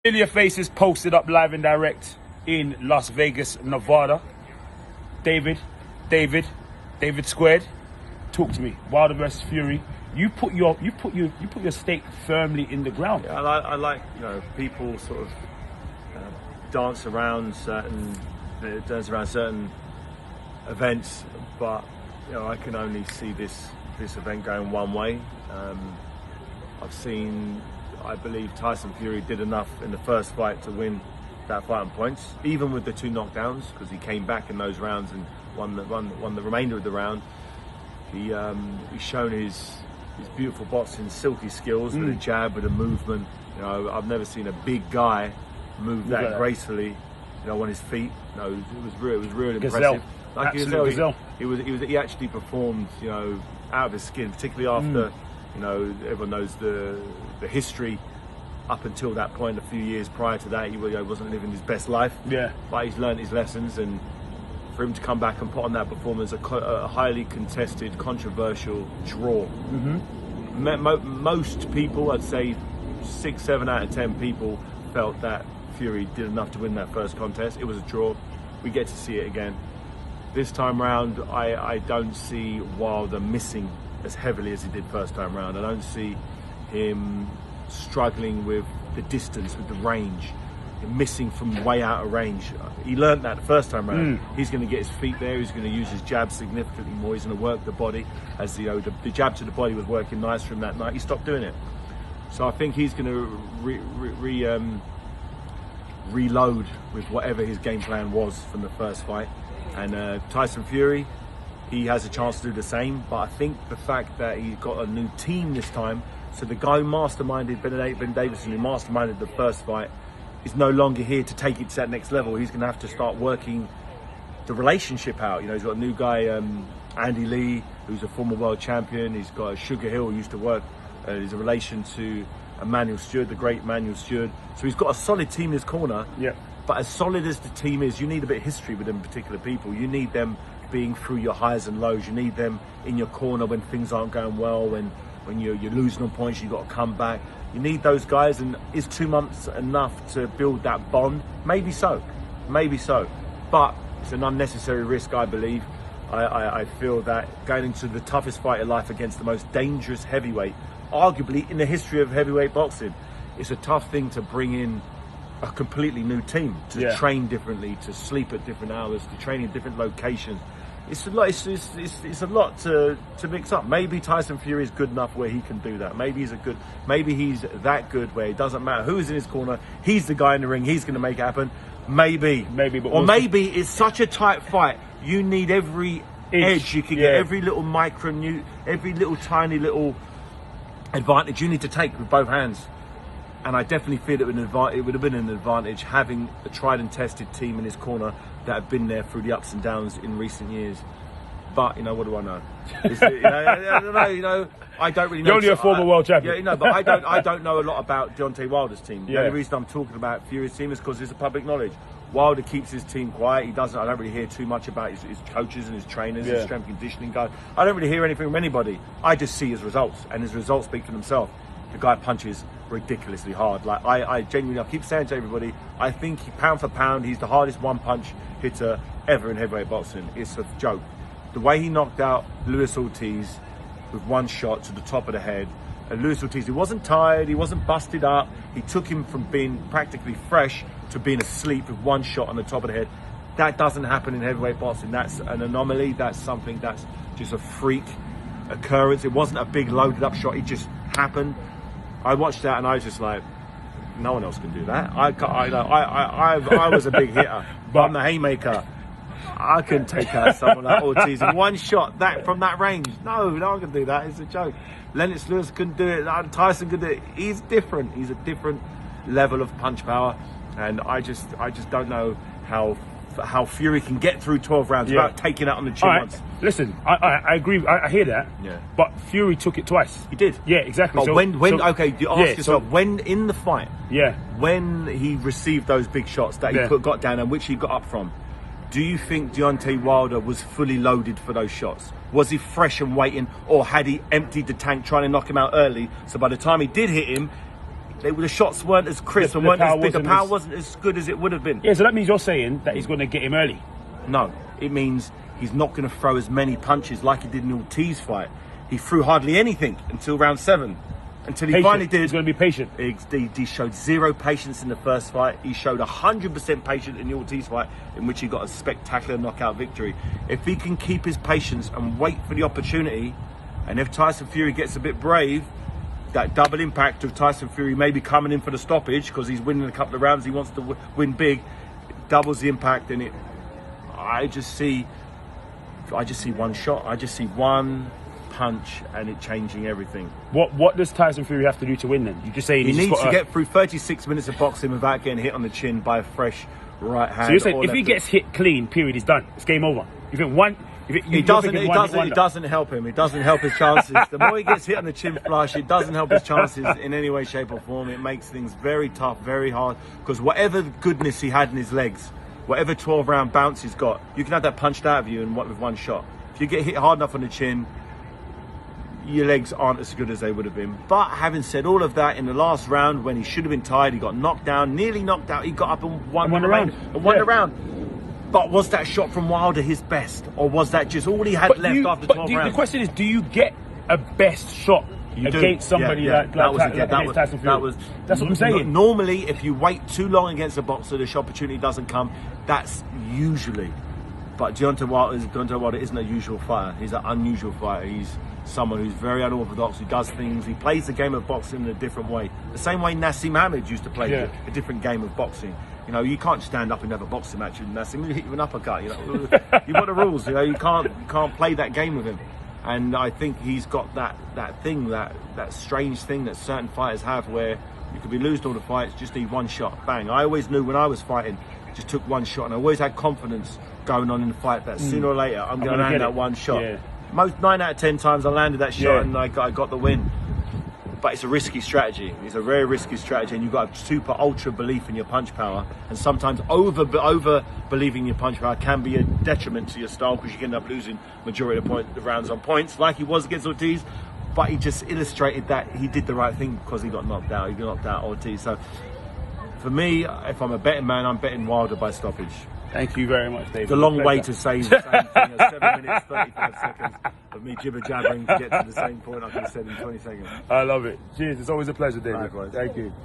Familiar faces posted up live and direct in Las Vegas, Nevada. David Squared, talk to me. Wilder versus Fury. You put your stake firmly in the ground. Yeah, I like people sort of dance around certain events, but I can only see this event going one way. I believe Tyson Fury did enough in the first fight to win that fight on points, even with the 2 knockdowns, because he came back in those rounds and won the remainder of the round. He's shown his beautiful boxing, silky skills with a jab, with a movement. I've never seen a big guy move that gracefully, on his feet. It was really impressive. Like Gazelle. He actually performed, out of his skin, particularly after. Everyone knows the history up until that point. A few years prior to that, he wasn't living his best life. Yeah. But he's learned his lessons, and for him to come back and put on that performance, a highly contested, controversial draw. Most people, I'd say 6, 7 out of 10 people, felt that Fury did enough to win that first contest. It was a draw. We get to see it again. This time round, I don't see Wilder missing as heavily as he did first time round. I don't see him struggling with the distance, with the range, missing from way out of range. He learned that the first time round. He's going to get his feet there. He's going to use his jab significantly more. He's going to work the body. As the jab to the body was working nice for him that night. He stopped doing it. So I think he's going to reload with whatever his game plan was from the first fight. And Tyson Fury, he has a chance to do the same, but I think the fact that he's got a new team this time, so the guy who masterminded Ben Davison, who masterminded the first fight, is no longer here to take it to that next level. He's going to have to start working the relationship out. He's got a new guy, Andy Lee, who's a former world champion. He's got Sugar Hill, who used to work, he's a relation to Emmanuel Stewart, the great Emmanuel Stewart. So he's got a solid team in his corner. Yeah. But as solid as the team is, you need a bit of history with them particular people. You need them being through your highs and lows. You need them in your corner when things aren't going well, when you're losing on points, you've got to come back. You need those guys, and is 2 months enough to build that bond? Maybe so, but it's an unnecessary risk, I believe. I feel that going into the toughest fight of life against the most dangerous heavyweight, arguably in the history of heavyweight boxing, it's a tough thing to bring in a completely new team, to train differently, to sleep at different hours, to train in different locations. It's a lot. It's a lot to mix up. Maybe Tyson Fury is good enough where he can do that. Maybe he's that good where it doesn't matter who is in his corner. He's the guy in the ring. He's going to make it happen. Maybe, but maybe it's such a tight fight. You need every edge you can get, every little every little tiny little advantage you need to take with both hands. And I definitely feel it would have been an advantage having a tried and tested team in his corner that have been there through the ups and downs in recent years. But what do I know? I don't really know. You're only a former world champion. But I don't know a lot about Deontay Wilder's team. The only reason I'm talking about Fury's team is because it's a public knowledge. Wilder keeps his team quiet. I don't really hear too much about his coaches and his trainers, his strength and conditioning guys. I don't really hear anything from anybody. I just see his results, and his results speak for themselves. The guy punches ridiculously hard. Like I genuinely, I keep saying to everybody, I think pound for pound, he's the hardest one-punch hitter ever in heavyweight boxing. It's a joke. The way he knocked out Luis Ortiz with one shot to the top of the head, and Luis Ortiz, he wasn't tired, he wasn't busted up. He took him from being practically fresh to being asleep with one shot on the top of the head. That doesn't happen in heavyweight boxing. That's an anomaly. That's something that's just a freak occurrence. It wasn't a big loaded up shot. It just happened. I watched that and I was just like, no one else can do that. I was a big hitter, but I'm the haymaker. I can take out someone like Ortiz in one shot from that range. No one can do that. It's a joke. Lennox Lewis couldn't do it. Tyson could do it. He's different. He's a different level of punch power, and I just don't know how Fury can get through 12 rounds without taking out on the chin once. Listen, I agree. I hear that. Yeah. But Fury took it twice. He did. Yeah, exactly. But when in the fight, when he received those big shots that he got down and which he got up from, do you think Deontay Wilder was fully loaded for those shots? Was he fresh and waiting, or had he emptied the tank trying to knock him out early? So by the time he did hit him, The shots weren't as crisp and weren't as big. The power wasn't as good as it would have been. Yeah, so that means you're saying that he's going to get him early. No, it means he's not going to throw as many punches like he did in Ortiz fight. He threw hardly anything until round 7. Until he finally did. He's going to be patient. He showed zero patience in the first fight. He showed 100% patience in the Ortiz fight, in which he got a spectacular knockout victory. If he can keep his patience and wait for the opportunity, and if Tyson Fury gets a bit brave, that double impact of Tyson Fury maybe coming in for the stoppage because he's winning a couple of rounds, he wants to win big, doubles the impact, and I just see one shot. I just see one punch and it changing everything. What does Tyson Fury have to do to win then? You just say he needs to get through 36 minutes of boxing without getting hit on the chin by a fresh right hand. So you're saying if he gets hit clean, period, he's done. It's game over. You think one? It doesn't help him. It doesn't help his chances. The more he gets hit on the chin flush, it doesn't help his chances in any way, shape or form. It makes things very tough, very hard, because whatever goodness he had in his legs, whatever 12-round bounce he's got, you can have that punched out of you with one shot. If you get hit hard enough on the chin, your legs aren't as good as they would have been. But having said all of that, in the last round when he should have been tired, he got knocked down, nearly knocked out, he got up and won the round. But was that shot from Wilder his best, or was that just all he had left after 12 rounds? The question is, do you get a best shot against somebody like Tyson Fury? That's what I'm saying. Normally, if you wait too long against a boxer, the opportunity doesn't come. That's usually. But Deontay Wilder isn't a usual fighter. He's an unusual fighter. He's someone who's very unorthodox, who does things. He plays the game of boxing in a different way. The same way Nassim Hamed used to play a different game of boxing. You know, you can't stand up and have a boxing match with Nassim. He'll hit you an uppercut. You know, you've got the rules. You know, you can't play that game with him. And I think he's got that strange thing that certain fighters have, where you could be losing all the fights, just need one shot, bang. I always knew when I was fighting, just took one shot, and I always had confidence going on in the fight that sooner or later I'm going to land that one shot. Yeah. Most 9 out of 10 times I landed that shot and I got the win. But it's a risky strategy. It's a very risky strategy, and you've got super ultra belief in your punch power. And sometimes over believing your punch power can be a detriment to your style, because you can end up losing majority of the rounds on points, like he was against Ortiz. But he just illustrated that he did the right thing because he got knocked out. He got knocked out Ortiz. So for me, if I'm a betting man, I'm betting Wilder by stoppage. Thank you very much, David. It's a long way to say the same thing as 7 minutes, 35 seconds of me jibber-jabbering to get to the same point I could have said in 20 seconds. I love it. Cheers. It's always a pleasure, David. Likewise. Thank you.